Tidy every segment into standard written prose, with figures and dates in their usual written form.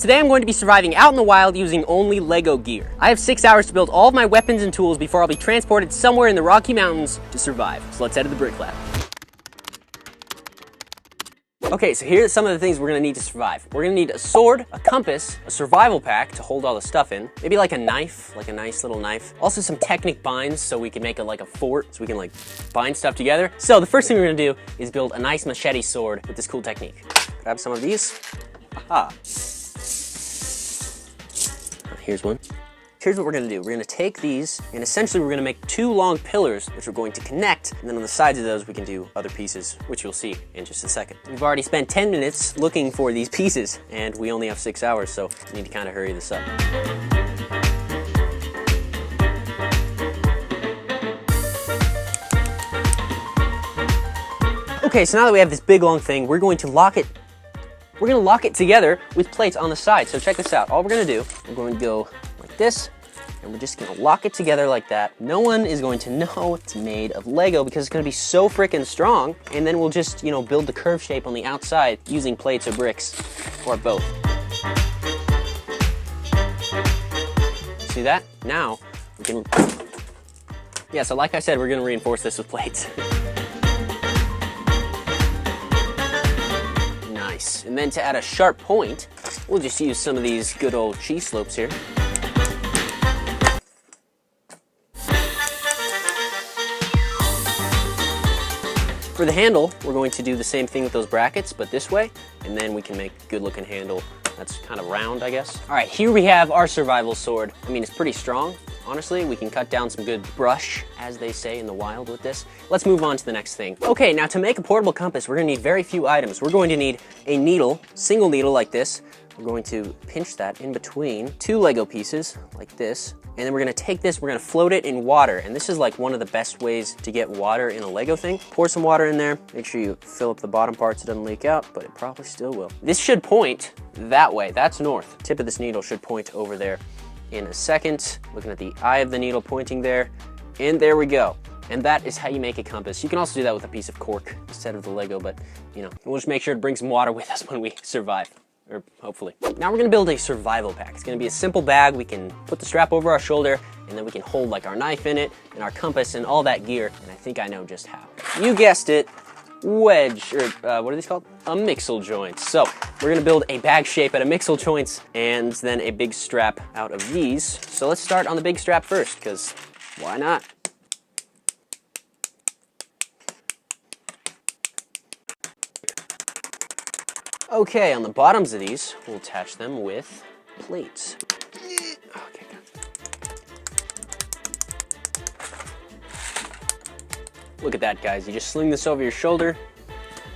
Today I'm going to be surviving out in the wild using only Lego gear. I have 6 hours to build all of my weapons and tools before I'll be transported somewhere in the Rocky Mountains to survive. So let's head to the brick lab. Okay, so here are some of the things we're gonna need to survive. We're gonna need a sword, a compass, a survival pack to hold all the stuff in, maybe like a knife, like a nice little knife. Also some Technic binds so we can make like a fort, so we can like bind stuff together. So the first thing we're gonna do is build a nice machete sword with this cool technique. Grab some of these. Aha. Here's one. Here's what we're gonna do. We're gonna take these and essentially we're gonna make 2 long pillars which we're going to connect, and then on the sides of those we can do other pieces, which you'll see in just a second. We've already spent 10 minutes looking for these pieces and we only have 6 hours, so we need to kind of hurry this up. Okay, so now that we have this big long thing, we're going to lock it. We're gonna lock it together with plates on the side. So check this out. All we're gonna do, we're going to go like this, and we're just gonna lock it together like that. No one is going to know it's made of Lego because it's gonna be so freaking strong. And then we'll just, you know, build the curve shape on the outside using plates or bricks, or both. See that? Now, we can, yeah, so like I said, we're gonna reinforce this with plates. And then to add a sharp point, we'll just use some of these good old cheese slopes here. For the handle, we're going to do the same thing with those brackets, but this way, and then we can make a good looking handle that's kind of round, I guess. All right, here we have our survival sword. I mean, it's pretty strong. Honestly, we can cut down some good brush, as they say in the wild with this. Let's move on to the next thing. Okay, now to make a portable compass, we're gonna need very few items. We're going to need a needle, single needle like this. We're going to pinch that in between 2 Lego pieces, like this. And then we're gonna take this, we're gonna float it in water. And this is like one of the best ways to get water in a Lego thing. Pour some water in there, make sure you fill up the bottom part so it doesn't leak out, but it probably still will. This should point that way, that's north. Tip of this needle should point over there in a second. Looking at the eye of the needle pointing there, and there we go. And that is how you make a compass. You can also do that with a piece of cork instead of the Lego, but you know, we'll just make sure to bring some water with us when we survive. Or hopefully. Now we're gonna build a survival pack. It's gonna be a simple bag. We can put the strap over our shoulder and then we can hold like our knife in it and our compass and all that gear. And I think I know just how. You guessed it, wedge, or what are these called? A mixel joint. So we're gonna build a bag shape out of mixel joints and then a big strap out of these. So let's start on the big strap first, because why not? Okay, on the bottoms of these, we'll attach them with plates. Okay, look at that, guys. You just sling this over your shoulder,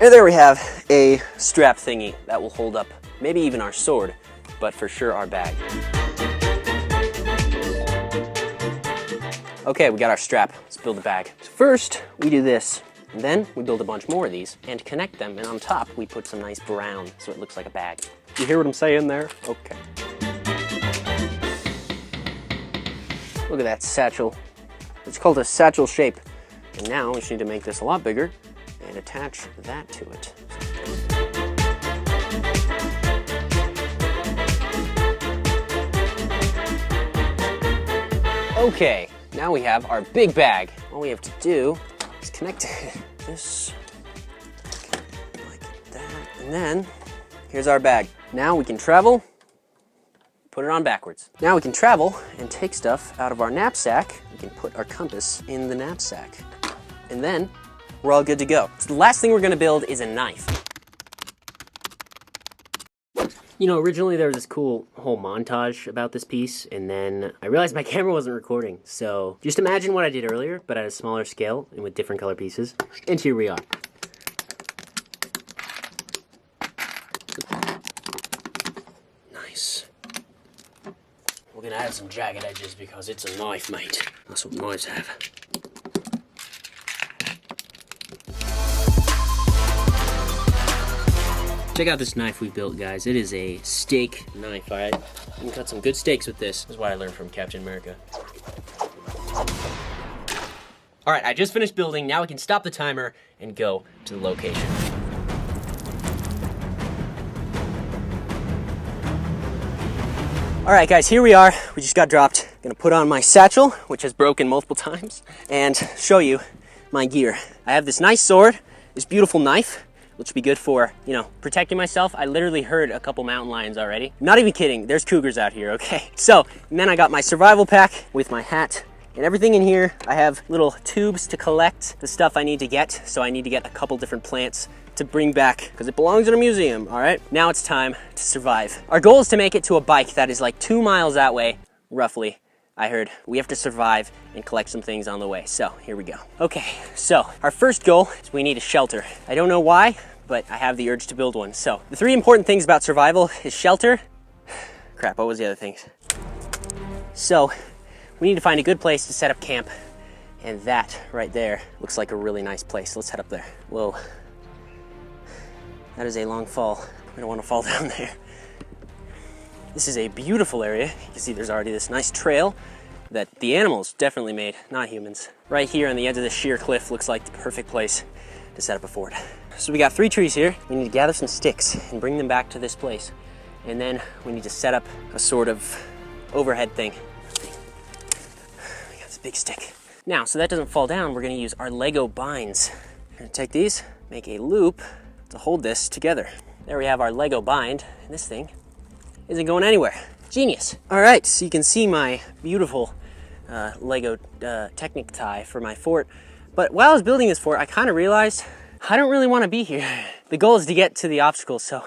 and there we have a strap thingy that will hold up maybe even our sword, but for sure our bag. Okay, we got our strap. Let's build the bag. So first, we do this. And then we build a bunch more of these and connect them, and on top we put some nice brown so it looks like a bag. You hear what I'm saying there? Okay. Look at that satchel. It's called a satchel shape. And now we just need to make this a lot bigger and attach that to it. Okay, now we have our big bag. All we have to do is connect this like that, and then here's our bag. Now we can travel, put it on backwards. Now we can travel and take stuff out of our knapsack. We can put our compass in the knapsack, and then we're all good to go. So the last thing we're gonna build is a knife. You know, originally there was this cool whole montage about this piece, and then I realized my camera wasn't recording. So just imagine what I did earlier, but at a smaller scale and with different color pieces. And here we are. Nice. We're gonna add some jagged edges because it's a knife, mate. That's what knives have. Check out this knife we built, guys. It is a steak knife, all right? You can cut some good steaks with this. This is what I learned from Captain America. All right, I just finished building. Now we can stop the timer and go to the location. All right, guys, here we are. We just got dropped. Gonna put on my satchel, which has broken multiple times, and show you my gear. I have this nice sword, this beautiful knife, which will be good for, you know, protecting myself. I literally heard a couple mountain lions already. Not even kidding, there's cougars out here, okay? So, and then I got my survival pack with my hat and everything in here. I have little tubes to collect the stuff I need to get. So I need to get a couple different plants to bring back because it belongs in a museum, all right? Now it's time to survive. Our goal is to make it to a bike that is like 2 miles that way, roughly. I heard we have to survive and collect some things on the way. So here we go. Okay, so our first goal is we need a shelter. I don't know why, but I have the urge to build one. So the 3 important things about survival is shelter. Crap, what was the other things? So we need to find a good place to set up camp. And that right there looks like a really nice place. Let's head up there. Whoa, that is a long fall. We don't want to fall down there. This is a beautiful area. You can see there's already this nice trail that the animals definitely made, not humans. Right here on the edge of this sheer cliff looks like the perfect place to set up a fort. So we got 3 trees here. We need to gather some sticks and bring them back to this place. And then we need to set up a sort of overhead thing. We got this big stick. Now, so that doesn't fall down, we're gonna use our Lego binds. We're gonna take these, make a loop to hold this together. There we have our Lego bind, and this thing isn't going anywhere. Genius. All right, so you can see my beautiful Lego Technic tie for my fort. But while I was building this fort, I kind of realized I don't really want to be here. The goal is to get to the obstacles, so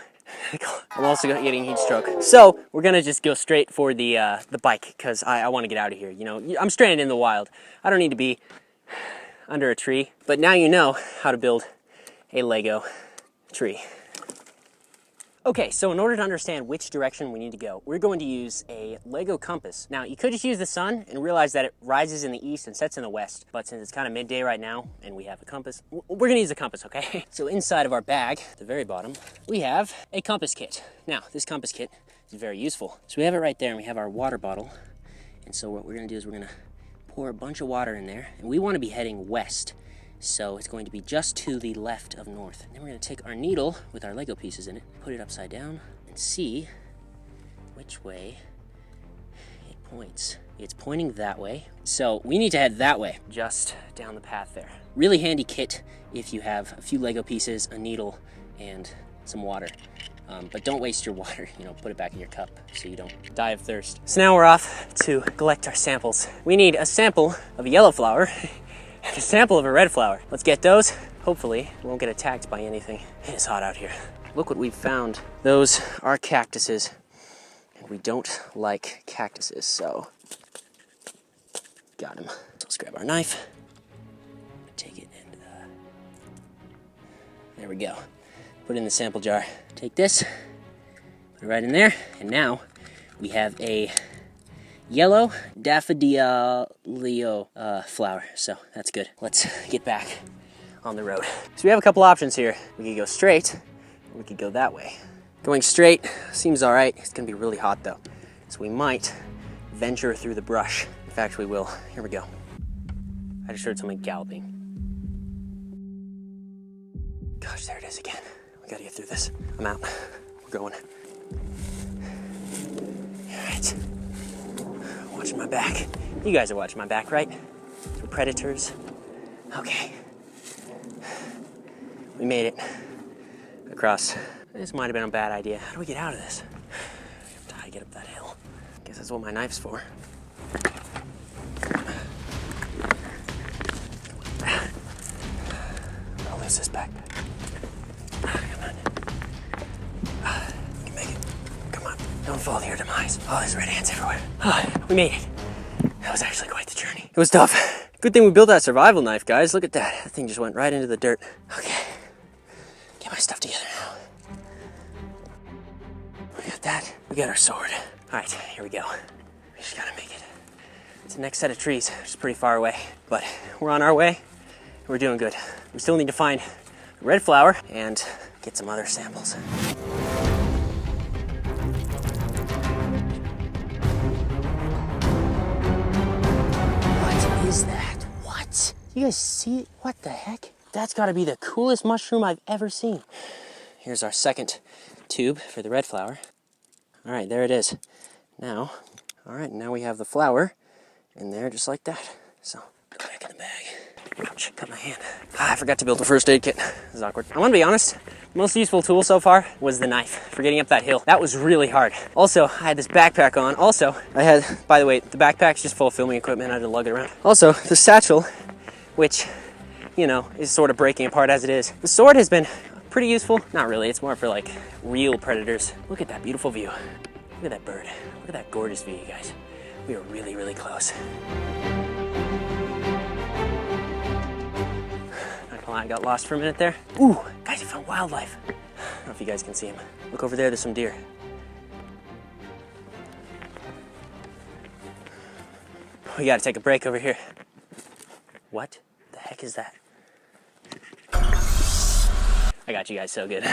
I'm also getting heat stroke. So we're gonna just go straight for the bike because I want to get out of here. You know, I'm stranded in the wild. I don't need to be under a tree. But now you know how to build a Lego tree. Okay, so in order to understand which direction we need to go, we're going to use a Lego compass. Now, you could just use the sun and realize that it rises in the east and sets in the west, but since it's kind of midday right now and we have a compass, we're gonna use a compass, okay? So inside of our bag, at the very bottom, we have a compass kit. Now, this compass kit is very useful. So we have it right there and we have our water bottle. And so what we're gonna do is we're gonna pour a bunch of water in there and we wanna be heading west. So it's going to be just to the left of north. And then we're going to take our needle with our Lego pieces in it, put it upside down, and see which way it points. It's pointing that way. So we need to head that way, just down the path there. Really handy kit if you have a few Lego pieces, a needle, and some water. But don't waste your water, you know, put it back in your cup so you don't die of thirst. So now we're off to collect our samples. We need a sample of a yellow flower, a sample of a red flower. Let's get those. Hopefully, we won't get attacked by anything. It is hot out here. Look what we've found. Those are cactuses. And we don't like cactuses, so got them. So let's grab our knife. Take it and there we go. Put it in the sample jar. Take this, put it right in there, and now we have a yellow daffodilio flower, so that's good. Let's get back on the road. So we have a couple options here. We could go straight, or we could go that way. Going straight seems all right. It's gonna be really hot though, so we might venture through the brush. In fact, we will. Here we go. I just heard something galloping. Gosh, there it is again. We gotta get through this. I'm out. We're going. All right. Watching my back. You guys are watching my back, right? We're predators. Okay. We made it across. This might have been a bad idea. How do we get out of this? I have to get up that hill. Guess that's what my knife's for. I'll lose this backpack. Come on. You can make it. Come on. Don't fall to your demise. Oh, there's red ants everywhere. We made it. That was actually quite the journey. It was tough. Good thing we built that survival knife, guys. Look at that. That thing just went right into the dirt. Okay. Get my stuff together now. We got that. We got our sword. All right, here we go. We just gotta make it. It's the next set of trees, which is pretty far away, but we're on our way. We're doing good. We still need to find a red flower and get some other samples. What is that? What? You guys see it? What the heck? That's gotta be the coolest mushroom I've ever seen. Here's our second tube for the red flower. All right, there it is. Now, all right, now we have the flour in there just like that. So, put it back in the bag. Ouch, cut my hand. I forgot to build a first aid kit. This is awkward. I want to be honest, the most useful tool so far was the knife for getting up that hill. That was really hard. Also, I had this backpack on. Also, I had, by the way, the backpack's just full of filming equipment. I had to lug it around. Also, the satchel, which, you know, is sort of breaking apart as it is. The sword has been pretty useful. Not really, it's more for like real predators. Look at that beautiful view. Look at that bird. Look at that gorgeous view, you guys. We are really, really close. Not gonna lie, I got lost for a minute there. Ooh, guys, I found wildlife. I don't know if you guys can see them. Look over there, there's some deer. We gotta take a break over here. What the heck is that? I got you guys so good.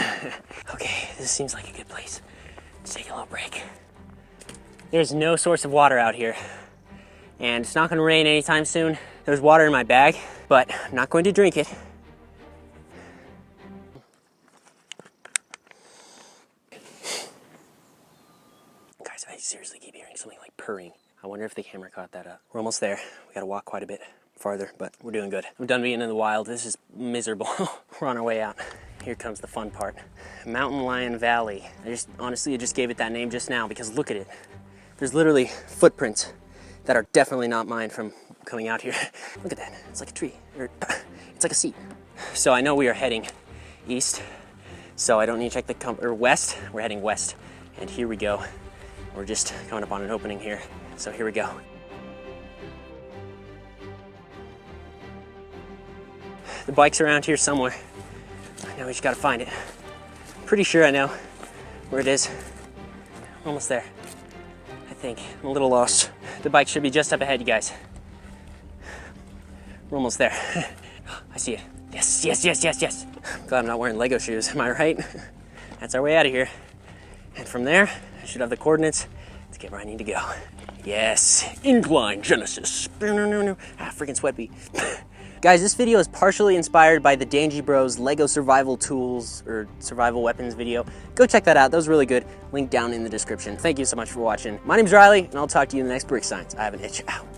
Okay, this seems like a good place. Let's take a little break. There's no source of water out here, and it's not gonna rain anytime soon. There's water in my bag, but I'm not going to drink it. Guys, I seriously keep hearing something like purring. I wonder if the camera caught that up. We're almost there. We gotta walk quite a bit farther, but we're doing good. I'm done being in the wild. This is miserable. We're on our way out. Here comes the fun part. Mountain Lion Valley. Honestly, I just gave it that name just now because look at it. There's literally footprints that are definitely not mine from coming out here. Look at that, it's like a tree, or it's like a seat. So I know we are heading east, so I don't need to check the or west. We're heading west, and here we go. We're just coming up on an opening here, so here we go. The bike's around here somewhere. Now we just gotta find it. Pretty sure I know where it is. We're almost there, I think. I'm a little lost. The bike should be just up ahead, you guys. We're almost there. I see it. Yes, yes, yes, yes, yes. I'm glad I'm not wearing Lego shoes, am I right? That's our way out of here. And from there, I should have the coordinates to get where I need to go. Yes, incline Genesis. Freaking sweat beat. Guys, this video is partially inspired by the Dangy Bros Lego survival tools or survival weapons video. Go check that out, that was really good. Link down in the description. Thank you so much for watching. My name's Riley, and I'll talk to you in the next Brick Science. I have an itch. Ow.